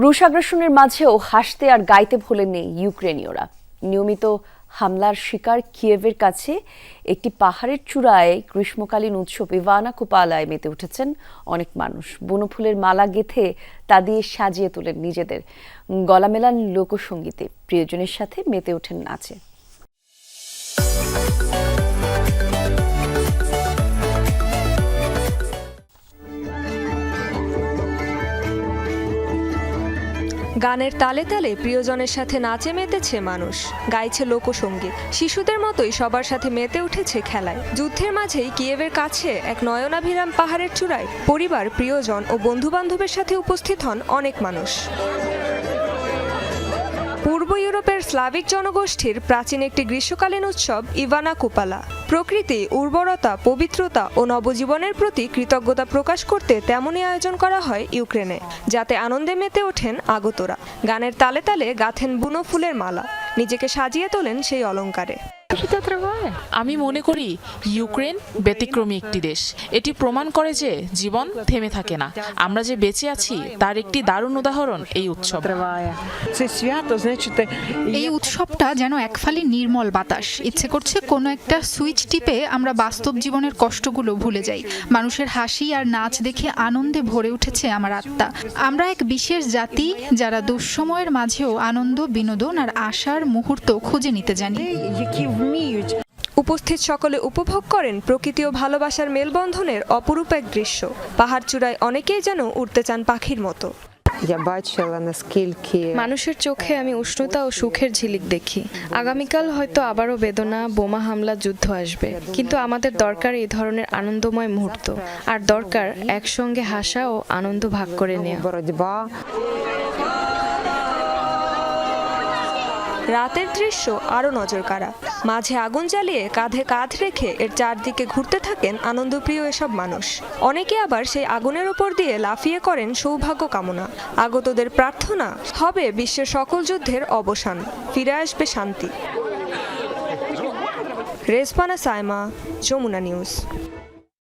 রুশ আগ্রাসনের মাঝেও হাসতে আর গাইতে ভোলেননি ইউক্রেনীয়রা। নিয়মিত হামলার শিকার কিয়েভের কাছে একটি পাহাড়ের চূড়ায় গ্রীষ্মকালীন উৎসব ইভানা কুপালায় মেতে উঠেছেন অনেক মানুষ। বনফুলের মালা গেঁথে তা দিয়ে সাজিয়ে তোলেন নিজেদের, গলা মেলান লোকসঙ্গীতে, প্রিয়জনের সাথে মেতে ওঠেন নাচে। গানের তালে তালে প্রিয়জনের সাথে নাচে মেতেছে মানুষ, গাইছে লোকসঙ্গীত। শিশুদের মতোই সবার সাথে মেতে উঠেছে খেলায়। যুদ্ধের মাঝেই কিয়েভের কাছে এক নয়নাভিরাম পাহাড়ের চূড়ায় পরিবার, প্রিয়জন ও বন্ধু বান্ধবের সাথে উপস্থিত হন অনেক মানুষ। পূর্ব ইউরোপের স্লাভিক জনগোষ্ঠীর প্রাচীন একটি গ্রীষ্মকালীন উৎসব ইভানা কুপালা। প্রকৃতি, উর্বরতা, পবিত্রতা ও নবজীবনের প্রতি কৃতজ্ঞতা প্রকাশ করতে তেমনই আয়োজন করা হয় ইউক্রেনে, যাতে আনন্দে মেতে ওঠেন আগতরা। গানের তালে তালে গাঁথেন বুনো ফুলের মালা, নিজেকে সাজিয়ে তোলেন সেই অলংকারে। আমি মনে করি ইউক্রেন ব্যতিক্রমী একটি দেশ। এটি প্রমাণ করে যে জীবন থেমে থাকে না। আমরা যে বেঁচে আছি তার একটি দারুণ উদাহরণ এই উৎসব। এই উৎসবটা যেন একফালি নির্মল বাতাস। ইচ্ছে করছে কোনো একটা সুইচ টিপে আমরা বাস্তব জীবনের কষ্টগুলো ভুলে যাই। মানুষের হাসি আর নাচ দেখে আনন্দে ভরে উঠেছে আমার আত্মা। আমরা এক বিশেষ জাতি যারা দুঃসময়ের মাঝেও আনন্দ, বিনোদন আর আশার মুহূর্ত খুঁজে নিতে জানি। উপস্থিত সকলে উপভোগ করেন প্রকৃতি ও ভালোবাসার মেলবন্ধনের অপরূপ এক দৃশ্য। পাহাড় চূড়ায় অনেকেই যেন উড়তে চান পাখির মতো। মানুষের চোখে আমি উষ্ণতা ও সুখের ঝিলিক দেখি। আগামীকাল হয়তো আবারও বেদনা, বোমা হামলা, যুদ্ধ আসবে, কিন্তু আমাদের দরকার এই ধরনের আনন্দময় মুহূর্ত, আর দরকার একসঙ্গে হাসা ও আনন্দ ভাগ করে নেওয়া। রাতের দৃশ্য আরও নজরকাড়া। মাঝে আগুন জ্বালিয়ে কাঁধে কাঁধ রেখে এর চারদিকে ঘুরতে থাকেন আনন্দপ্রিয় এসব মানুষ। অনেকে আবার সেই আগুনের উপর দিয়ে লাফিয়ে করেন সৌভাগ্য কামনা। আগতদের প্রার্থনা হবে বিশ্বের সকল যুদ্ধের অবসান, ফিরে আসবে শান্তি। রেজপানা সাইমা, যমুনা নিউজ।